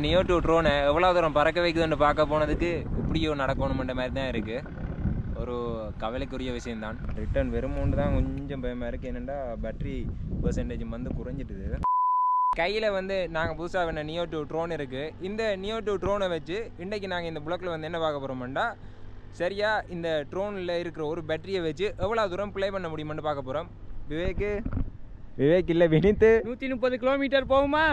Neo two ட்ரோனை எவ்வளோ தூரம் பறக்க வைக்குதுன்னு பார்க்க போனதுக்கு இப்படியோ நடக்கணுமென்ற மாதிரி தான் இருக்குது. ஒரு கவலைக்குரிய விஷயம்தான். ரிட்டர்ன் வெறுமோண்டு தான் கொஞ்சம் பயமாக இருக்குது. என்னென்னா பேட்ரி பெர்சன்டேஜ் வந்து குறைஞ்சிட்டுது. கையில் வந்து நாங்கள் புதுசாக வேண நியோ டூ ட்ரோன் இருக்குது. இந்த நியோ டூ ட்ரோனை வச்சு இன்றைக்கி நாங்கள் இந்த ப்ளாக்கில் வந்து என்ன பார்க்க போகிறோம்னா, சரியாக இந்த ட்ரோனில் இருக்கிற ஒரு பேட்டரியை வச்சு எவ்வளோ தூரம் ப்ளே பண்ண முடியுமென்னு பார்க்க போகிறோம். விவேக் இல்லை வினித்து 130 கிலோமீட்டர் போகுமா?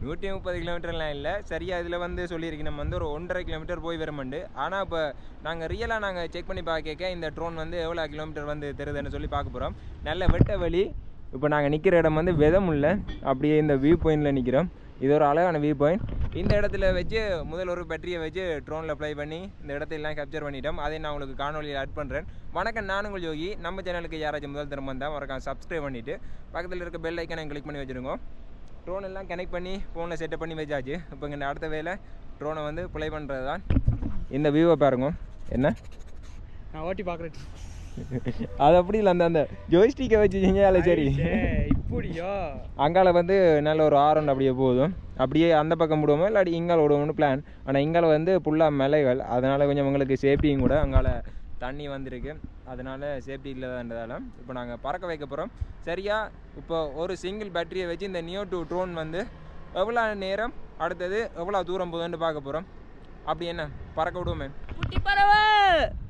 130 கிலோமீட்டர்லாம் இல்லை, சரியாக இதில் வந்து சொல்லியிருக்கு நம்ம வந்து ஒரு 1.5 கிலோமீட்டர் போய் வருமாண்டு. ஆனால் இப்போ நாங்கள் ரியலாக நாங்கள் செக் பண்ணி பார்க்க இந்த ட்ரோன் வந்து எவ்வளோ கிலோமீட்டர் வந்து தருதுன்னு சொல்லி பார்க்க போகிறோம். நல்ல வெட்ட வழி. இப்போ நாங்கள் நிற்கிற இடம் வந்து வெதமுல்ல, அப்படியே இந்த வியூ பாயிண்டில் நிற்கிறோம். இது ஒரு அழகான வியூ பாயிண்ட். இந்த இடத்துல வச்சு முதல் ஒரு பேட்டரியை வச்சு ட்ரோனில் ப்ளே பண்ணி இந்த இடத்தையெல்லாம் கேப்சர் பண்ணிட்டோம். அதை நான் உங்களுக்கு காணொலியில் ஆட் பண்ணுறேன். வணக்கம், நான் உங்கள் யோகி. நம்ம சேனலுக்கு யாராச்சும் முதல் தரம் வந்தால் மறக்காம சப்ஸ்கிரைப் பண்ணிவிட்டு பக்கத்தில் இருக்க பெல் ஐக்கனை கிளிக் பண்ணி வச்சுருங்க. ட்ரோன் எல்லாம் கனெக்ட் பண்ணி ஃபோனில் செட்டப் பண்ணி வச்சாச்சு. இப்போ இங்கே அடுத்த வேலை ட்ரோனை வந்து ப்ளே பண்ணுறது தான். இந்த வியூவை பாருங்க. என்ன நான் ஓட்டி பார்க்குறேன். அது அப்படி இல்லை, அந்த ஜோய்ஸ்டிக்கை வச்சு செஞ்சால சரி. இப்படியோ அங்கால வந்து நல்ல ஒரு ஆரண்ட் அப்படியே போதும். அப்படியே அந்த பக்கம் விடுவோமோ இல்லாட்டி இங்கால விடுவோம்னு பிளான். ஆனால் இங்கால வந்து ஃபுல்லாக மலைகள், அதனால் கொஞ்சம் உங்களுக்கு சேஃப்டியும் கூட. அங்கால தண்ணி வந்திருக்கு, அதனால் சேஃப்டி இல்லாதன்றதால இப்போ நாங்கள் பறக்க வைக்க போகிறோம். சரியாக இப்போ ஒரு சிங்கிள் பேட்டரியை வச்சு இந்த நியோ டூ ட்ரோன் வந்து எவ்வளோ நேரம், அடுத்தது எவ்வளோ தூரம் போகுதுன்னு பார்க்க போகிறோம். அப்படி என்ன பறக்க விடுவோமே. குட்டி பறவை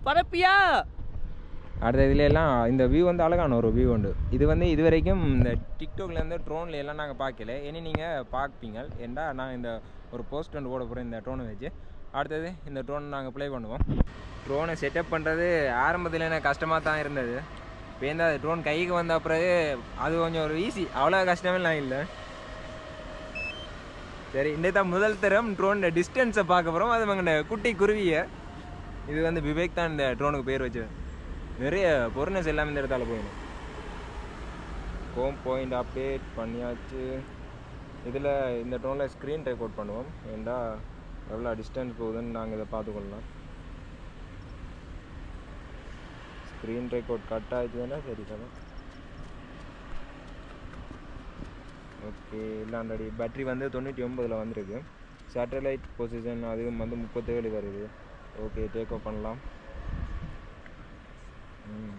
பறப்பியா? அடுத்த இதுலாம் இந்த வியூ வந்து அழகான ஒரு வியூ உண்டு. இது வந்து இது வரைக்கும் இந்த டிக்டாக்லேருந்து ட்ரோனில் எல்லாம் நாங்கள் பார்க்கல. இனி நீங்கள் பார்ப்பீங்க. ஏண்டா நான் இந்த ஒரு போஸ்ட் ஒன்று போட போகிறேன் இந்த ட்ரோனை வச்சு. அடுத்தது இந்த ட்ரோனை நாங்கள் ப்ளே பண்ணுவோம். ட்ரோனை செட்டப் பண்ணுறது ஆரம்பத்தில் எனக்கு கஷ்டமாக தான் இருந்தது. இப்போ இந்த ட்ரோன் கைக்கு வந்த பிறகு அது கொஞ்சம் ஒரு ஈஸி, அவ்வளோ கஷ்டமெல்லாம் இல்லை. சரி, இந்த தான் முதல் தரம் ட்ரோன் டிஸ்டன்ஸை பார்க்க போகிறோம். அது எங்கள்ட குட்டி குருவியை. இது வந்து விவேக் தான் இந்த ட்ரோனுக்கு பேர் வச்சு. நிறைய பொருள்ஸ் எல்லாமே இந்த இடத்தால போயிடும். ஹோம் பாயிண்ட் அப்டேட் பண்ணியாச்சு. இதில் இந்த ட்ரோனில் ஸ்க்ரீன் ரெக்கார்ட் பண்ணுவோம். ஏண்டா எவ்வளோ டிஸ்டன்ஸ் போகுதுன்னு நாங்கள் இதை பார்த்துக்கொள்ளலாம். ஸ்க்ரீன் ரெக்கார்ட் கட் ஆகிடுச்சுன்னா சரி சார். ஓகே, இல்லாண்டடி பேட்ரி வந்து 99 வந்திருக்கு. சேட்டலைட் பொசிஷன் அதுவும் வந்து 37 வருது. ஓகே, டேக் ஆஃப் பண்ணலாம்.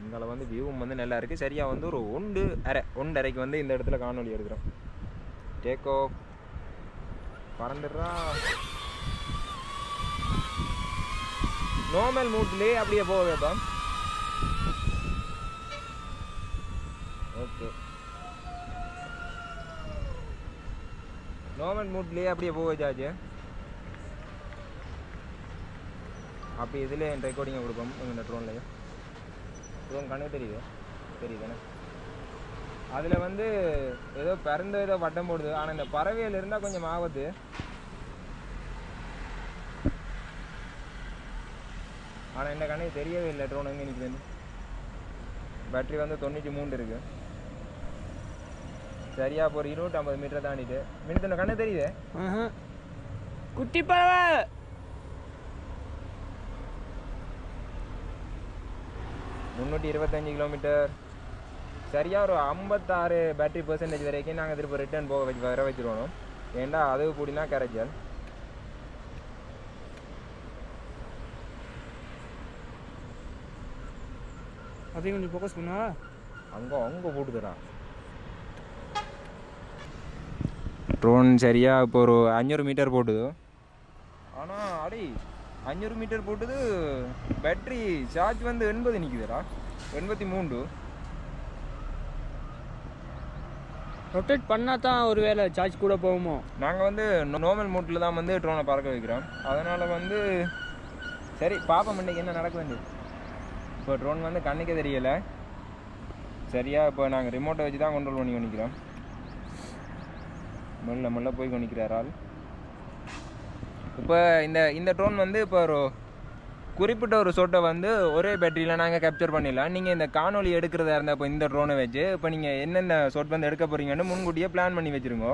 இதில் வந்து வியூவும் வந்து நல்லா இருக்குது. சரியாக வந்து ஒரு 1:30 வந்து இந்த இடத்துல காணொலி எடுக்கிறோம். டேக் ஆஃப் பறந்துடுறா. நார்மல் மூட்லேயே அப்படியே போக வைப்போம். ஓகே, நார்மல் மூட்லேயே அப்படியே போக வச்சாச்சு. அப்படி இதில் ரெக்கார்டிங்கை கொடுப்போம் இந்த ட்ரோன்லேயே. ட்ரோன் கணக்கு தெரியுதுண்ணே. அதில் வந்து ஏதோ பிறந்த ஏதோ வட்டம் போடுது. ஆனால் இந்த பறவையில் இருந்தால் கொஞ்சம் ஆபத்து. ஆனால் இந்த கணக்கு தெரியவே இல்லை ட்ரோன் எங்கே நிற்குதுன்னு. பேட்ரி வந்து 93 இருக்குது. சரியா இப்போ ஒரு 250 மீட்டர் தாண்டிட்டு மினித்து கண்ணு தெரியுது. குட்டி பறவை 325 கிலோமீட்டர். சரியாக ஒரு 56 பேட்டரி பெர்சன்டேஜ் வரைக்கும் நாங்கள் திரும்ப ரிட்டர்ன் வர வச்சுருவோம். ஏண்டா அது கூடினா கரைச்சல். அதையும் கொஞ்சம் ஃபோக்கஸ் பண்ணா. அங்கே போட்டுதுடா ட்ரோன். சரியாக இப்போ ஒரு 500 மீட்டர் போட்டுது. ஆனால் அடி 500 மீட்டர் போட்டுது. பேட்ரி சார்ஜ் வந்து 80 நிற்குதுடா. 83. ரொட்டேட் பண்ணால் தான் ஒரு வேளை சார்ஜ் கூட போகுமோ. நாங்கள் வந்து நார்மல் மோட்டில் தான் வந்து ட்ரோனை பறக்க வைக்கிறோம். அதனால் வந்து சரி பார்ப்போம் இன்றைக்கி என்ன நடக்குதுண்டு. இப்போ ட்ரோன் வந்து கண்ணுக்கே தெரியலை. சரியாக இப்போ நாங்கள் ரிமோட்டை வச்சு தான் கண்ட்ரோல் பண்ணி கொண்டிக்கிறோம். மெல்ல போய் கொண்டிக்கிறாரால். இப்போ இந்த ட்ரோன் வந்து இப்போ ஒரு குறிப்பிட்ட ஒரு ஷாட்டை வந்து ஒரே பேட்டரியில் நாங்கள் கேப்சர் பண்ணிடலாம். நீங்கள் இந்த காணொலி எடுக்கிறதா இருந்தால் இப்போ இந்த ட்ரோனை வச்சு இப்போ நீங்கள் என்னென்ன ஷாட் வந்து எடுக்க போகிறீங்கன்னு முன்கூட்டியே பிளான் பண்ணி வச்சுருங்க.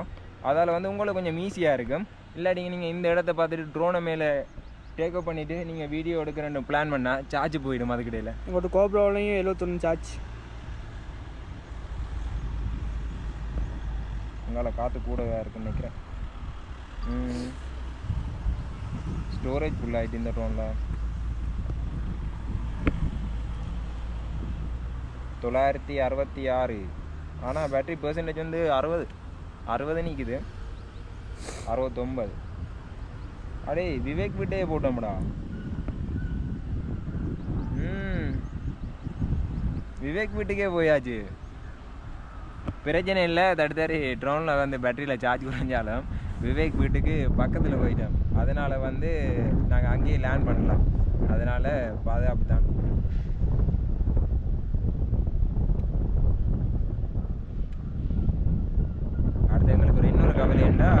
அதால் வந்து உங்களுக்கு கொஞ்சம் ஈஸியாக இருக்கும். இல்லாட்டி நீங்கள் இந்த இடத்த பார்த்துட்டு ட்ரோனை மேலே டேக் அப் பண்ணிவிட்டு நீங்கள் வீடியோ எடுக்கிறேன்னு பிளான் பண்ணால் சார்ஜ் போயிடும். அதுக்கிடையில் உங்கள்கிட்ட கோப்ரோலையும் 71 சார்ஜ். உங்களால் காற்று கூடவே இருக்குன்னு நினைக்கிறேன். ஸ்டோரேஜ் ஃபுல் ஆகிட்டு இந்த ட்ரோனில் 966. ஆனால் பேட்டரி பெர்சன்டேஜ் வந்து 60 நிற்குது. 69. அடே விவேக் வீட்டே போட்டோம்டா. விவேக் வீட்டுக்கே போயாச்சு. பிரச்சனை இல்லை, தடுத்தாரி ட்ரோனில் வந்து பேட்டரியில் சார்ஜ் குறைஞ்சாலும் விவேக் வீட்டுக்கு பக்கத்தில் போயிட்டோம். அதனால் வந்து நாங்கள் அங்கேயே லேண்ட் பண்ணலாம். அதனால் பாதுகாப்பு தான். அடுத்து எங்களுக்கு ஒரு இன்னொரு கவலை ஏண்டா,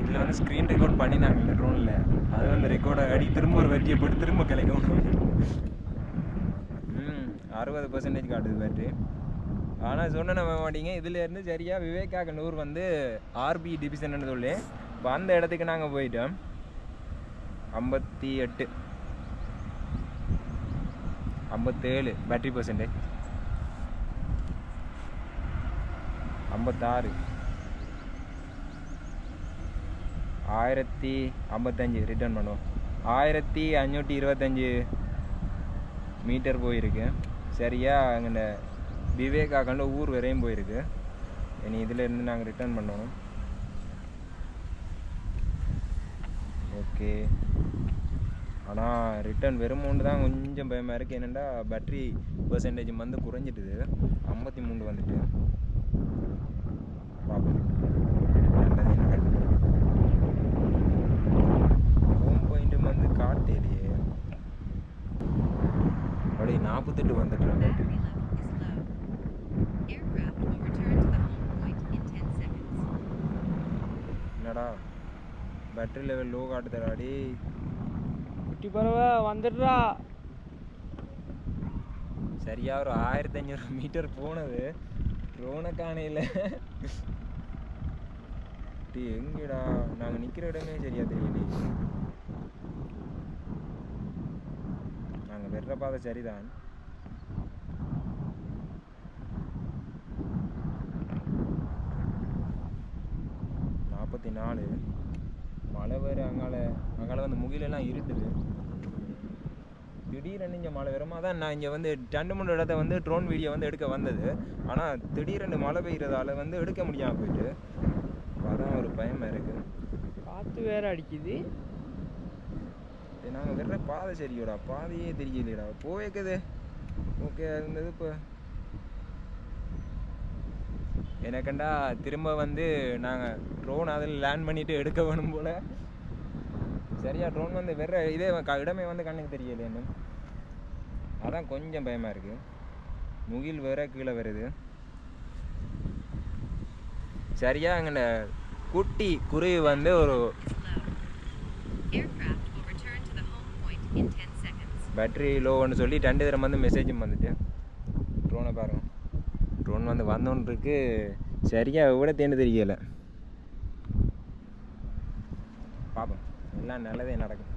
இதில் வந்து ஸ்க்ரீன் ரெக்கார்ட் பண்ணினாங்க இந்த ட்ரோனில். அது வந்து ரெக்கார்டை அடி திரும்ப ஒரு வெட்டியை போட்டு திரும்ப கிடைக்கும். 60% காட்டுது பேட்ரி. ஆனால் சொன்ன நம்ப மாட்டீங்க, இதுலேருந்து சரியாக விவேகாக 100 வந்து ஆர்பி டிவிஷன் சொல்லி இப்போ அந்த இடத்துக்கு நாங்கள் போயிட்டோம். 58 57 பேட்ரி பெர்சன்டேஜ். 56 1055 ரிட்டர்ன் பண்ணுவோம். 1525 மீட்டர் போயிருக்கு. சரியா அங்கே விவேகாகண்ட ஊர் வரையும் போயிருக்கு. இனி இதிலேருந்து நாங்கள் ரிட்டர்ன் பண்ணணும். ஓகே, ஆனால் ரிட்டர்ன் வருமோன்னு தான் கொஞ்சம் பயமாக இருக்குது. என்னென்னா பேட்ரி பெர்சன்டேஜ் வந்து குறைஞ்சிட்டுது. 53 வந்துட்டு. பார்ப்போம் நல்லது என்ன. ஹோம் பாயிண்ட் வந்து காட்டலையே. அப்படியே 48 வந்துட்டுறேன் பேட்ரி. என்னடா பேட்டரி லெவல் லோ காட்டுதடாடி. குட்டி பறவை வந்துடுறா. சரியா ஒரு 1500 மீட்டர் போனது. ட்ரோனை காணையில் எங்கடா நாங்கள் நிற்கிற இடமே சரியா தெரியலையே. நாங்கள் வெற பாதை சரிதான். நாலு மழை வேறு. அங்கால வந்து முகிலெல்லாம் இருட்டுது. திடீரென்னு இங்கே மழை வருமா தான் நான் இங்கே வந்து 2-3 இடத்த வந்து ட்ரோன் வீடியோ வந்து எடுக்க வந்தது. ஆனால் திடீரென்னு மழை பெய்கிறதால வந்து எடுக்க முடியாமல் போயிட்டு அதான் ஒரு பயமாக இருக்குது. காற்று வேற அடிக்குது. நாங்கள் வெற பாதை சரியோடா, பாதையே தெரியலையடா. போய்க்குது ஓகே இருந்தது. இப்போ எனக்கண்டா திரும்ப வந்து நாங்கள் ட்ரோன் அதில் லேண்ட் பண்ணிவிட்டு எடுக்க வேணும் போல். சரியா ட்ரோன் வந்து வேற இதே இடமே வந்து கண்ணுக்கு தெரியலேன்னு அதான் கொஞ்சம் பயமாக இருக்குது. முகில் வேற கீழே வருது. சரியா அங்கே குட்டி குருவி வந்து ஒரு பேட்ரி லோன்னு சொல்லி 2 தடவை வந்து மெசேஜும் வந்துட்டு. ட்ரோனை பாருங்க, ட்ரோன் வந்து வந்தோன்னு இருக்கு. சரியாக எவ்வளோ தேண்டு தெரியலை. பார்ப்போம், எல்லாம் நல்லதே நடக்கும்.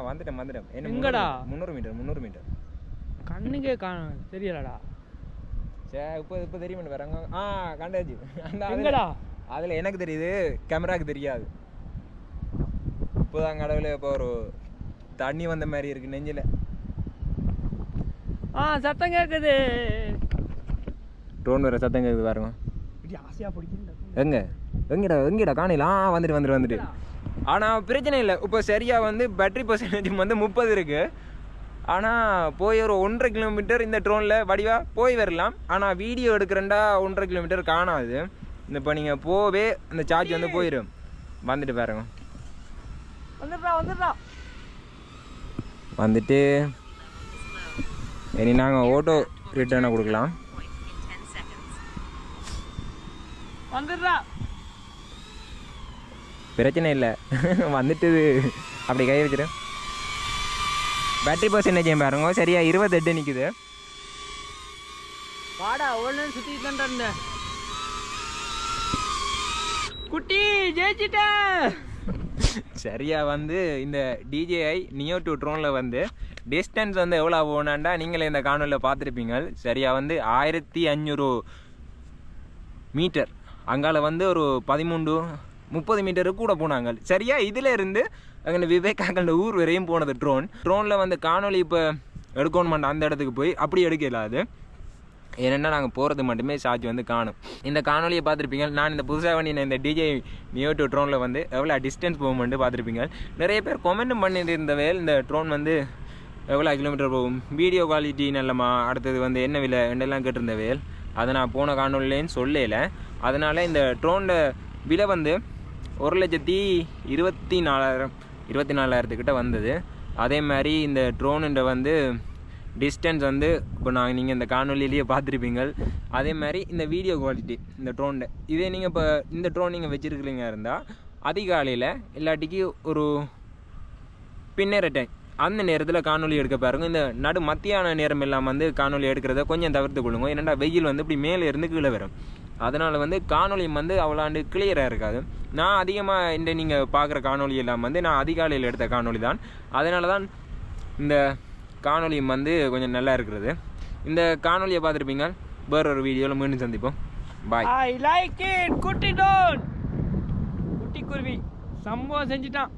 வந்துட்டேன். எங்கடா? 300 மீட்டர். கண்ணுக்கே தெரியலடா. சரி இப்போ தெரியும் வராங்க. கண்டாச்சு. எங்கடா? அதில் எனக்கு தெரியுது, கேமராவுக்கு தெரியாது. இப்போதான் கடவுள் இப்போ ஒரு தண்ணி வந்த மாதிரி இருக்கு நெஞ்சில். சத்தம் கேட்குது. ட்ரோன் வேற சத்தம் கேட்குது பாருங்க. ஆசையாக பிடிக்கும். எங்கடா காணையில் வந்துட்டு. ஆனால் பிரச்சனை இல்லை. இப்போ சரியாக வந்து பேட்ரி பெர்சன்டேஜ் வந்து 30 இருக்குது. ஆனால் போய் ஒரு 1.5 கிலோமீட்டர் இந்த ட்ரோனில் வடிவாக போய் வரலாம். ஆனால் வீடியோ எடுக்கிறேன்டா 1.5 கிலோமீட்டர் காணாது. இந்த இப்போ நீங்கள் போவே அந்த சார்ஜ் வந்து போயிடும். வந்துட்டு பாருங்க. வந்துட்டு இனி நாங்கள் ஓட்டோ ரிட்டர்னை கொடுக்கலாம். பிரச்சனை இல்லை, வந்துட்டு அப்படி கை வச்சிரு. பேட்டரி பெர்சன்டேஜ் பாருங்க, சரியா 28 நிற்குது. வாடா ஒன்று சுற்றிட்டு குட்டி ஜெயிச்சிட்ட. சரியா வந்து இந்த DJI Neo 2 ட்ரோனில் வந்து டிஸ்டன்ஸ் வந்து எவ்வளோ போனாண்டா நீங்களே இந்த காணொலியில் பார்த்துருப்பீங்க. சரியா வந்து 1500 மீட்டர். அங்கால வந்து ஒரு 30 மீட்டருக்கு கூட போனாங்க. சரியா இதில் இருந்து அங்கே விவேகானந்த ஊர் வரையும் போனது ட்ரோனில் வந்து காணொலி இப்போ எடுக்கணும் அந்த இடத்துக்கு போய் அப்படி எடுக்கல. அது ஏன்னா நாங்கள் போகிறது மட்டுமே சார்ஜ் வந்து காணும். இந்த காணொலியை பார்த்துருப்பீங்க. நான் இந்த புதுசாக பண்ணின இந்த டிஜே நியோ டு ட்ரோனில் வந்து எவ்வளோ டிஸ்டன்ஸ் போகும்னு பார்த்துருப்பீங்க. நிறைய பேர் கமெண்ட்டும் பண்ணியிருந்த இந்த ட்ரோன் வந்து எவ்வளோ கிலோமீட்டர் போகும், வீடியோ குவாலிட்டி நல்லமா, அடுத்தது வந்து என்ன விலை ரெண்டெல்லாம் கேட்டிருந்த அதை நான் போன காணொலிலேன்னு சொல்லலை. அதனால் இந்த ட்ரோனோட விலை வந்து 1,24,000 வந்தது. அதே மாதிரி இந்த ட்ரோனுன்ற வந்து டிஸ்டன்ஸ் வந்து இப்போ நீங்கள் இந்த காணொலியிலேயே பார்த்துருப்பீங்க. அதே மாதிரி இந்த வீடியோ குவாலிட்டி இந்த ட்ரோனில் இதே நீங்கள் இப்போ இந்த ட்ரோன் நீங்கள் வச்சுருக்கிறீங்க இருந்தால் அதிகாலையில் இல்லாட்டிக்கு ஒரு பின்னேற டைம் அந்த நேரத்தில் காணொலி எடுக்க பாருங்க. இந்த மத்தியான நேரம் எல்லாம் வந்து காணொலி எடுக்கிறத கொஞ்சம் தவிர்த்து கொள்ளுங்க. ஏன்னா வெயில் வந்து இப்படி மேலே இருந்து கீழே வரும். அதனால் வந்து காணொலி வந்து அவ்வளோண்டு கிளியராக இருக்காது. நான் அதிகமாக இந்த நீங்கள் பார்க்குற காணொலி எல்லாம் வந்து நான் அதிகாலையில் எடுத்த காணொலி தான். அதனால தான் இந்த காணொலியும் வந்து கொஞ்சம் நல்லா இருக்கிறது. இந்த காணொலியை பார்த்துருப்பீங்க. வேற ஒரு வீடியோவில் மீண்டும் சந்திப்போம். பாய். I like it. குட்டி டோன் குட்டி குருவி சம்பவம் செஞ்சுட்டான்.